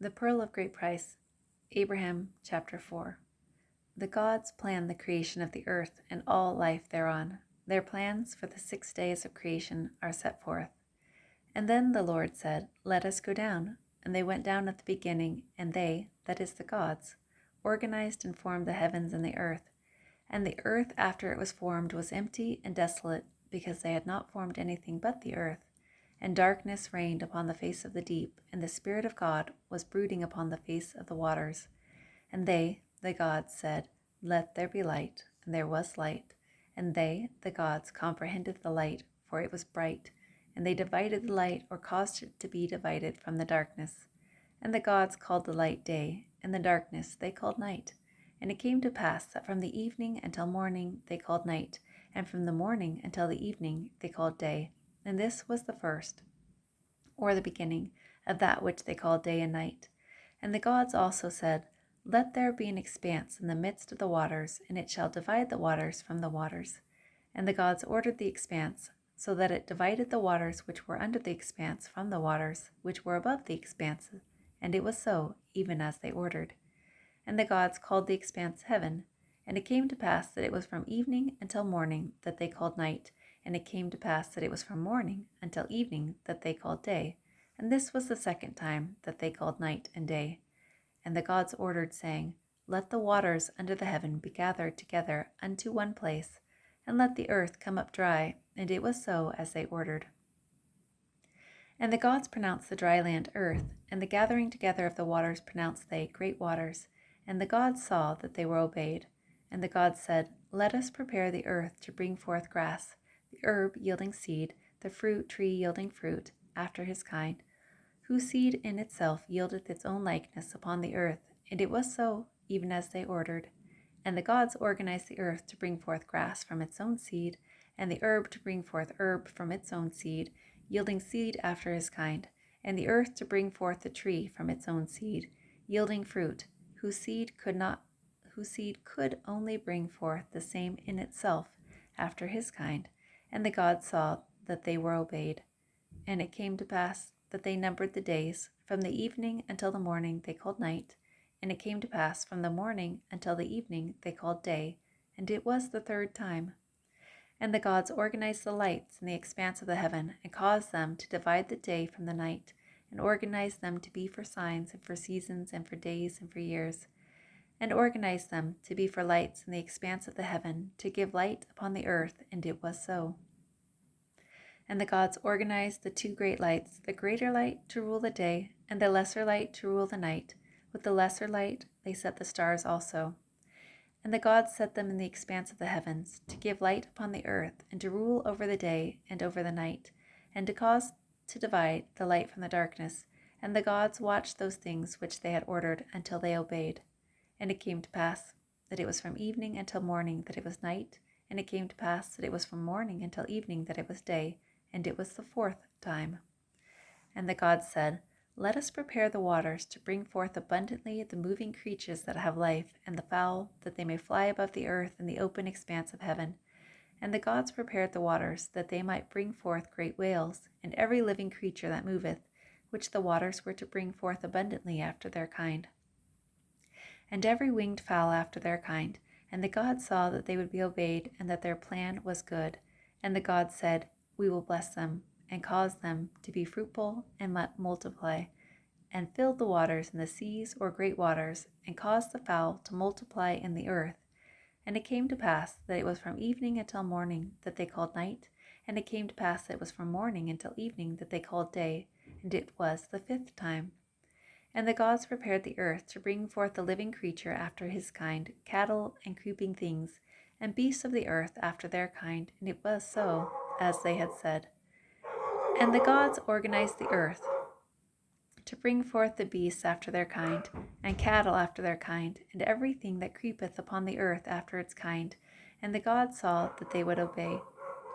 The Pearl of Great Price, Abraham, chapter 4. The gods planned the creation of the earth and all life thereon. Their plans for the 6 days of creation are set forth. And then the Lord said, "Let us go down." And they went down at the beginning, and they, that is the gods, organized and formed the heavens and the earth. And the earth after it was formed was empty and desolate, because they had not formed anything but the earth. And darkness reigned upon the face of the deep, and the Spirit of God was brooding upon the face of the waters. And they, the gods, said, "Let there be light." And there was light. And they, the gods, comprehended the light, for it was bright. And they divided the light, or caused it to be divided from the darkness. And the gods called the light day, and the darkness they called night. And it came to pass that from the evening until morning they called night, and from the morning until the evening they called day. And this was the first, or the beginning, of that which they called day and night. And the gods also said, "Let there be an expanse in the midst of the waters, and it shall divide the waters from the waters." And the gods ordered the expanse, so that it divided the waters which were under the expanse from the waters which were above the expanse. And it was so, even as they ordered. And the gods called the expanse heaven. And it came to pass that it was from evening until morning that they called night. And it came to pass that it was from morning until evening that they called day. And this was the second time that they called night and day. And the gods ordered, saying, "Let the waters under the heaven be gathered together unto one place, and let the earth come up dry." And it was so as they ordered. And the gods pronounced the dry land earth, and the gathering together of the waters pronounced they great waters. And the gods saw that they were obeyed. And the gods said, "Let us prepare the earth to bring forth grass, the herb yielding seed, the fruit tree yielding fruit, after his kind, whose seed in itself yieldeth its own likeness upon the earth." And it was so, even as they ordered. And the gods organized the earth to bring forth grass from its own seed, and the herb to bring forth herb from its own seed, yielding seed after his kind, and the earth to bring forth the tree from its own seed, yielding fruit, whose seed could only bring forth the same in itself after his kind. And the gods saw that they were obeyed. And it came to pass that they numbered the days. From the evening until the morning they called night. And it came to pass from the morning until the evening they called day. And it was the third time. And the gods organized the lights in the expanse of the heaven, and caused them to divide the day from the night, and organized them to be for signs, and for seasons, and for days, and for years, and organized them to be for lights in the expanse of the heaven, to give light upon the earth. And it was so. And the gods organized the 2 great lights, the greater light to rule the day, and the lesser light to rule the night. With the lesser light they set the stars also. And the gods set them in the expanse of the heavens, to give light upon the earth, and to rule over the day and over the night, and to cause to divide the light from the darkness. And the gods watched those things which they had ordered until they obeyed. And it came to pass that it was from evening until morning that it was night, and it came to pass that it was from morning until evening that it was day, and it was the 4th time. And the gods said, "Let us prepare the waters to bring forth abundantly the moving creatures that have life, and the fowl, that they may fly above the earth in the open expanse of heaven." And the gods prepared the waters, that they might bring forth great whales, and every living creature that moveth, which the waters were to bring forth abundantly after their kind, and every winged fowl after their kind. And the gods saw that they would be obeyed, and that their plan was good. And the gods said, "We will bless them, and cause them to be fruitful and multiply, and fill the waters in the seas or great waters, and cause the fowl to multiply in the earth." And it came to pass that it was from evening until morning that they called night, and it came to pass that it was from morning until evening that they called day, and it was the 5th time. And the gods prepared the earth to bring forth the living creature after his kind, cattle and creeping things, and beasts of the earth after their kind, and it was so, as they had said. And the gods organized the earth to bring forth the beasts after their kind, and cattle after their kind, and everything that creepeth upon the earth after its kind. And the gods saw that they would obey.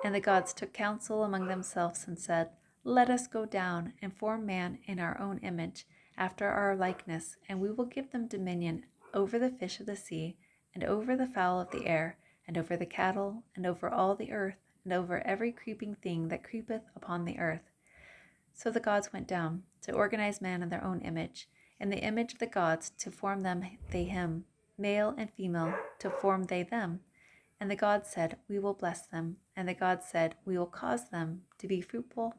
And the gods took counsel among themselves, and said, "Let us go down and form man in our own image, after our likeness, and we will give them dominion over the fish of the sea, and over the fowl of the air, and over the cattle, and over all the earth, and over every creeping thing that creepeth upon the earth." So the gods went down to organize man in their own image. In the image of the gods to form them they him, male and female to form they them. And the gods said, we will bless them. And the gods said, we will cause them to be fruitful,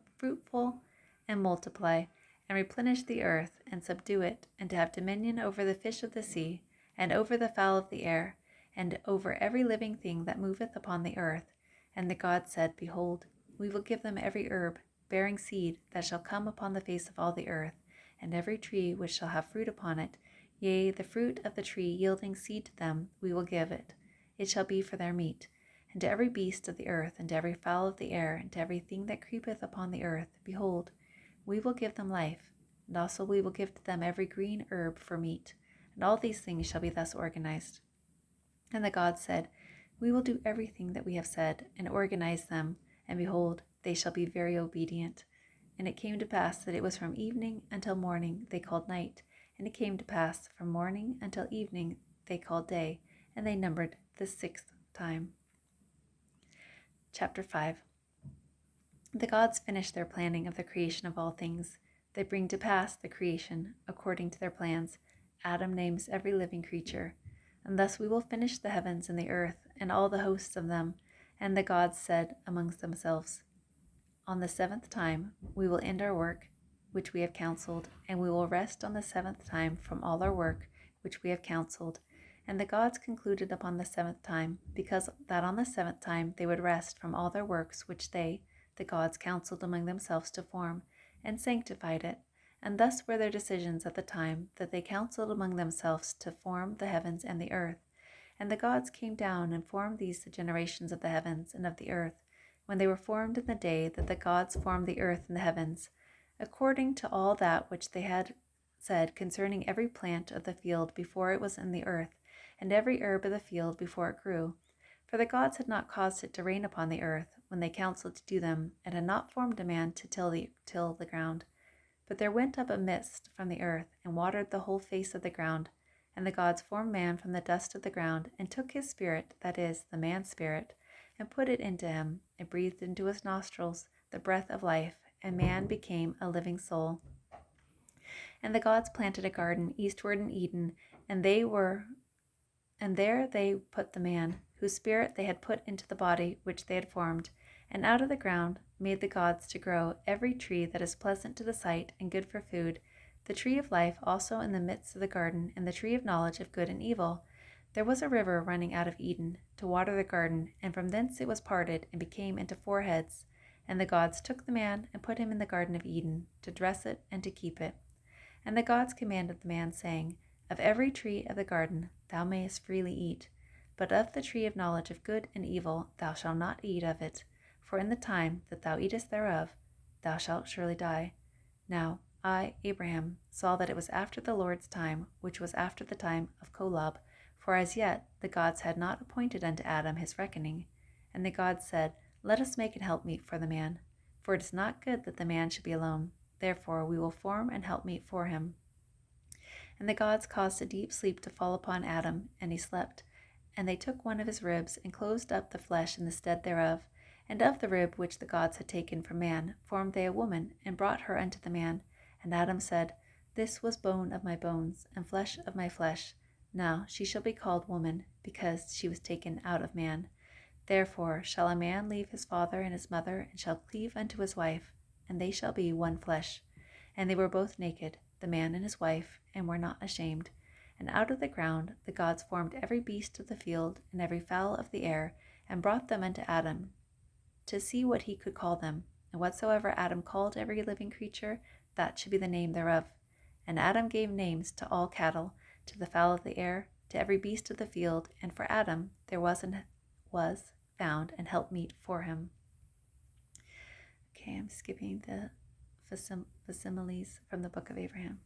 and multiply, and replenish the earth, and subdue it, and to have dominion over the fish of the sea, and over the fowl of the air, and over every living thing that moveth upon the earth. And the gods said, behold, we will give them every herb bearing seed that shall come upon the face of all the earth, and every tree which shall have fruit upon it, yea, the fruit of the tree yielding seed to them, we will give it. It shall be for their meat. And to every beast of the earth, and to every fowl of the air, and to every thing that creepeth upon the earth, behold, we will give them life, and also we will give to them every green herb for meat. And all these things shall be thus organized. And the gods said, we will do everything that we have said, and organize them, and behold, they shall be very obedient. And it came to pass that it was from evening until morning they called night, and it came to pass from morning until evening they called day, and they numbered the sixth time. Chapter 5. The gods finish their planning of the creation of all things. They bring to pass the creation according to their plans. Adam names every living creature. And thus we will finish the heavens and the earth, and all the hosts of them. And the gods said amongst themselves, on the seventh time we will end our work which we have counseled, and we will rest on the seventh time from all our work which we have counseled. And the gods concluded upon the seventh time, because that on the seventh time they would rest from all their works which they, the gods, counseled among themselves to form, and sanctified it. And thus were their decisions at the time that they counseled among themselves to form the heavens and the earth. And the gods came down and formed these the generations of the heavens and of the earth, when they were formed in the day that the gods formed the earth and the heavens, according to all that which they had said concerning every plant of the field before it was in the earth, and every herb of the field before it grew. For the gods had not caused it to rain upon the earth when they counseled to do them, and had not formed a man to till the ground. But there went up a mist from the earth, and watered the whole face of the ground. And the gods formed man from the dust of the ground, and took his spirit, that is, the man's spirit, and put it into him, and breathed into his nostrils the breath of life, and man became a living soul. And the gods planted a garden eastward in Eden, and there they put the man, whose spirit they had put into the body which they had formed. And out of the ground made the gods to grow every tree that is pleasant to the sight and good for food, the tree of life also in the midst of the garden, and the tree of knowledge of good and evil. There was a river running out of Eden to water the garden, and from thence it was parted and became into 4 heads. And the gods took the man and put him in the garden of Eden, to dress it and to keep it. And the gods commanded the man, saying, of every tree of the garden thou mayest freely eat, but of the tree of knowledge of good and evil thou shalt not eat of it, for in the time that thou eatest thereof thou shalt surely die. Now I, Abraham, saw that it was after the Lord's time, which was after the time of Kolob, for as yet the gods had not appointed unto Adam his reckoning. And the gods said, let us make an helpmeet for the man, for it is not good that the man should be alone. Therefore we will form an helpmeet for him. And the gods caused a deep sleep to fall upon Adam, and he slept. And they took one of his ribs, and closed up the flesh in the stead thereof. And of the rib which the gods had taken from man formed they a woman, and brought her unto the man. And Adam said, this was bone of my bones, and flesh of my flesh. Now she shall be called woman, because she was taken out of man. Therefore shall a man leave his father and his mother, and shall cleave unto his wife, and they shall be one flesh. And they were both naked, the man and his wife, and were not ashamed. And out of the ground the gods formed every beast of the field, and every fowl of the air, and brought them unto Adam, to see what he could call them. And whatsoever Adam called every living creature, that should be the name thereof. And Adam gave names to all cattle, to the fowl of the air, to every beast of the field, and for Adam there was found an helpmeet for him. Okay, I'm skipping the facsimiles from the book of Abraham.